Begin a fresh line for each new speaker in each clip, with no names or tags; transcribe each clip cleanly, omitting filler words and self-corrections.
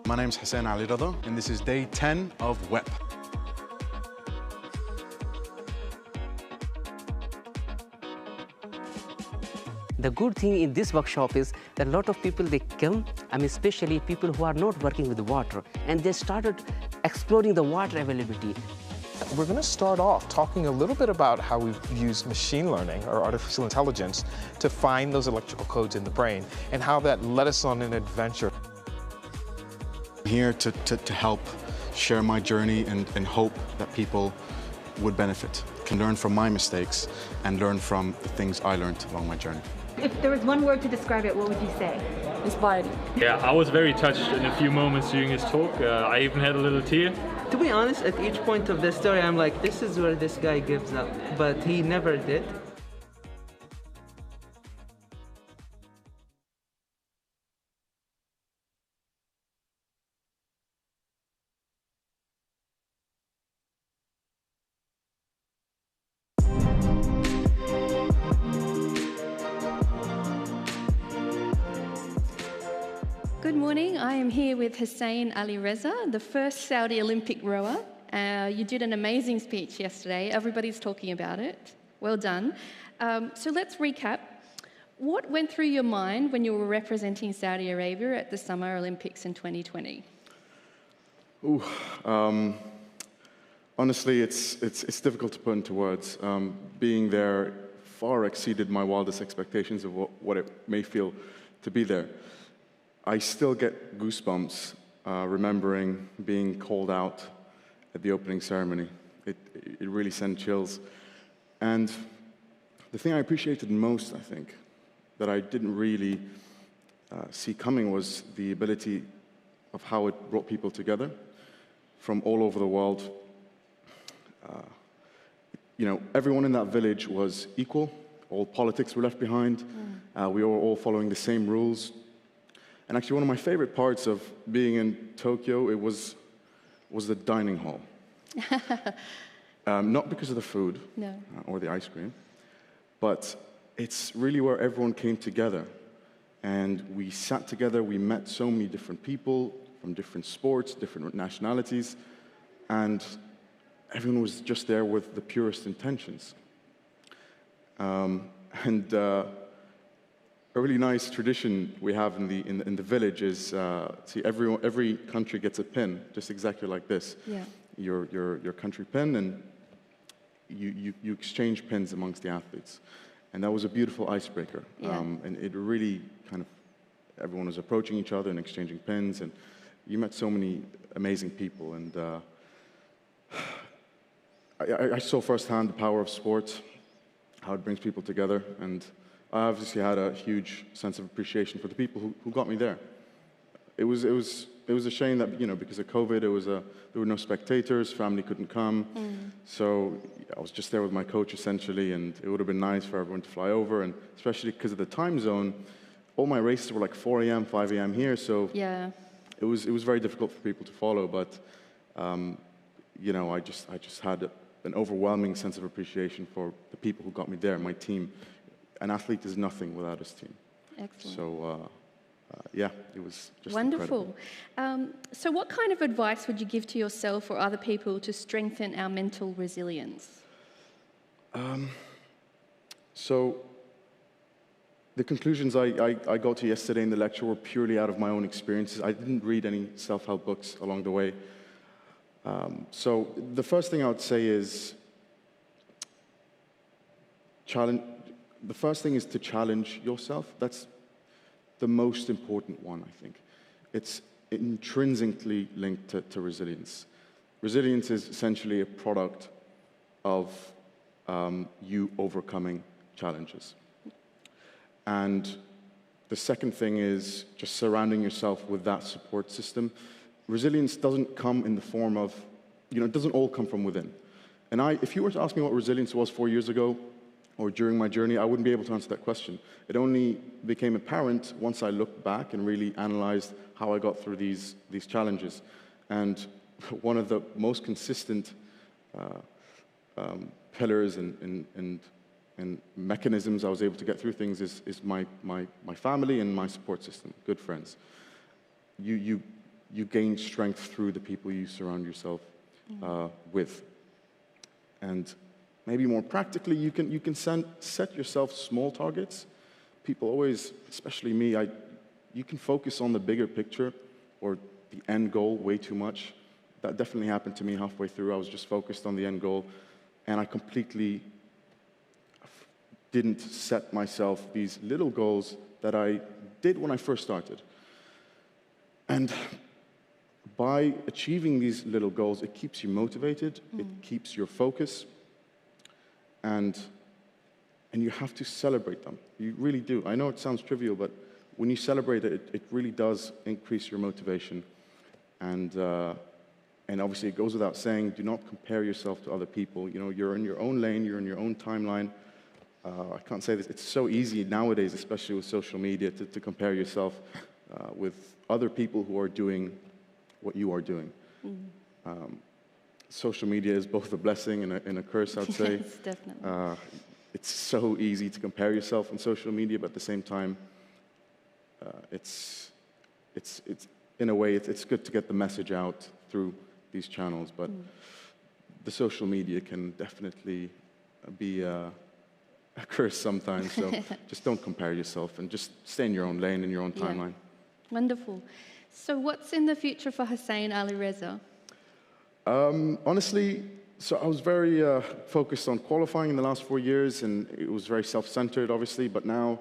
My name's Husein Alireza, and this is day 10 of WEP.
The good thing in this workshop is that a lot of people, they come, especially people who are not working with water, and they started exploring the water availability.
We're going to start off talking a little bit about how we've used machine learning or artificial intelligence to find those electrical codes in the brain and how that led us on an adventure.
I'm here to help share my journey and hope that people would benefit, can learn from my mistakes and learn from the things I learned along my journey.
If there was one word to describe it, what would you say?
Inspiring.
Yeah, I was very touched in a few moments during his talk. I even had a little tear.
To be honest, at each point of the story, I'm like, this is where this guy gives up. But he never did.
Good morning. I am here with Husein Alireza, the first Saudi Olympic rower. You did an amazing speech yesterday. Everybody's talking about it. Well done. So let's recap. What went through your mind when you were representing Saudi Arabia at the Summer Olympics in 2020?
Honestly, it's difficult to put into words. Being there far exceeded my wildest expectations of what it may feel to be there. I still get goosebumps remembering being called out at the opening ceremony. It really sent chills. And the thing I appreciated most, I think, that I didn't really see coming was the ability of how it brought people together from all over the world. Everyone in that village was equal. All politics were left behind. We were all following the same rules. And actually, one of my favorite parts of being in Tokyo, it was the dining hall. Not because of the food or the ice cream, but it's really where everyone came together. And we sat together, we met so many different people from different sports, different nationalities, and everyone was just there with the purest intentions. A really nice tradition we have in the village is every country gets a pin, just exactly like this.
Yeah.
Your country pin, and you exchange pins amongst the athletes, and that was a beautiful icebreaker.
Yeah.
And it really kind of everyone was approaching each other and exchanging pins, and you met so many amazing people. And I saw firsthand the power of sport, how it brings people together, and I obviously had a huge sense of appreciation for the people who got me there. It was a shame that, because of COVID, there were no spectators, family couldn't come. So I was just there with my coach essentially, and it would have been nice for everyone to fly over, and especially because of the time zone, all my races were like 4 a.m., 5 a.m. here, so
Yeah.
it was very difficult for people to follow, but I just had an overwhelming sense of appreciation for the people who got me there, my team. An athlete is nothing without his team.
Excellent.
So, yeah, it was just
Wonderful.
incredible.
So what kind of advice would you give to yourself or other people to strengthen our mental resilience?
So the conclusions I got to yesterday in the lecture were purely out of my own experiences. I didn't read any self-help books along the way. So the first thing I would say is the first thing is to challenge yourself. That's the most important one, I think. It's intrinsically linked to resilience. Resilience is essentially a product of you overcoming challenges. And the second thing is just surrounding yourself with that support system. Resilience doesn't come in the form of, it doesn't all come from within. And if you were to ask me what resilience was 4 years ago, or during my journey, I wouldn't be able to answer that question. It only became apparent once I looked back and really analyzed how I got through these challenges. And one of the most consistent pillars and mechanisms I was able to get through things is my family and my support system, good friends. you gain strength through the people you surround yourself with. And maybe more practically, you can set yourself small targets. People always, especially me, you can focus on the bigger picture or the end goal way too much. That definitely happened to me halfway through. I was just focused on the end goal, and I completely didn't set myself these little goals that I did when I first started. And by achieving these little goals, it keeps you motivated, it keeps your focus, and you have to celebrate them. You really do. I know it sounds trivial, but when you celebrate it, it really does increase your motivation. And obviously it goes without saying, do not compare yourself to other people. You know, you're in your own lane, you're in your own timeline. I can't say this, it's so easy nowadays, especially with social media, to compare yourself with other people who are doing what you are doing. Social media is both a blessing and a curse, I'd say.
Yes, definitely.
It's so easy to compare yourself on social media, but at the same time, it's in a way, it's good to get the message out through these channels, but the social media can definitely be a curse sometimes, so just don't compare yourself and just stay in your own lane, in your own timeline.
Wonderful. So what's in the future for Husein Alireza?
Honestly, so I was very focused on qualifying in the last 4 years, and it was very self-centered, obviously, but now,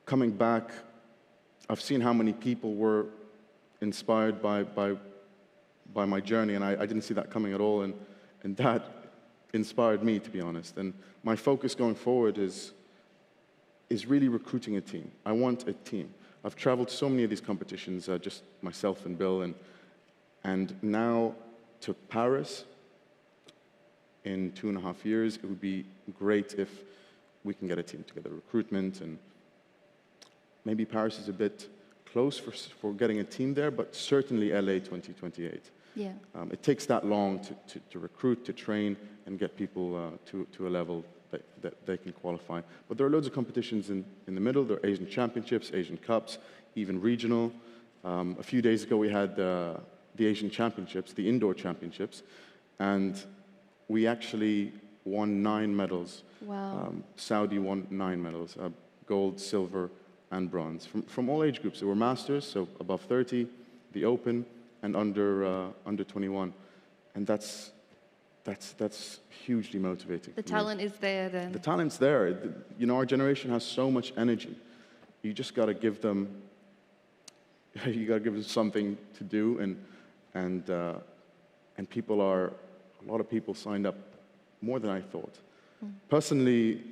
coming back, I've seen how many people were inspired by my journey, and I didn't see that coming at all, and that inspired me, to be honest. And my focus going forward is really recruiting a team. I want a team. I've traveled to so many of these competitions, just myself and Bill, and now to Paris in 2.5 years. It would be great if we can get a team together, recruitment, and maybe Paris is a bit close for getting a team there, but certainly LA 2028.
Yeah.
It takes that long to recruit, to train, and get people to a level that they can qualify. But there are loads of competitions in the middle. There are Asian Championships, Asian Cups, even regional. A few days ago, we had the Asian Championships, the indoor championships, and we actually won 9 medals.
Wow.
Saudi won 9 medals, gold, silver, and bronze, from all age groups. There were masters, so above 30, the open, and under 21. And that's hugely motivating.
The talent is there then.
The talent's there. You know, our generation has so much energy. You just got to give them, something to do, and a lot of people signed up more than I thought. Personally,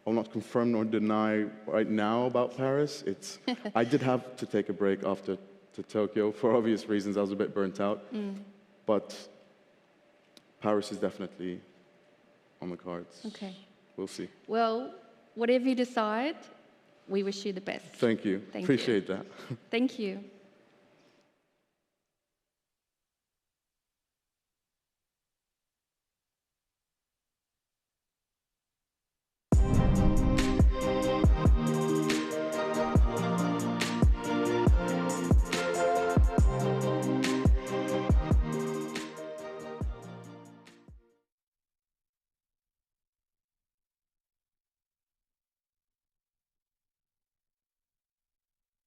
I'll not confirm nor deny right now about Paris. I did have to take a break after to Tokyo for obvious reasons. I was a bit burnt out. But Paris is definitely on the cards.
Okay.
We'll see.
Well, whatever you decide, we wish you the best.
Thank you.
Thank you.
Appreciate that.
Thank you.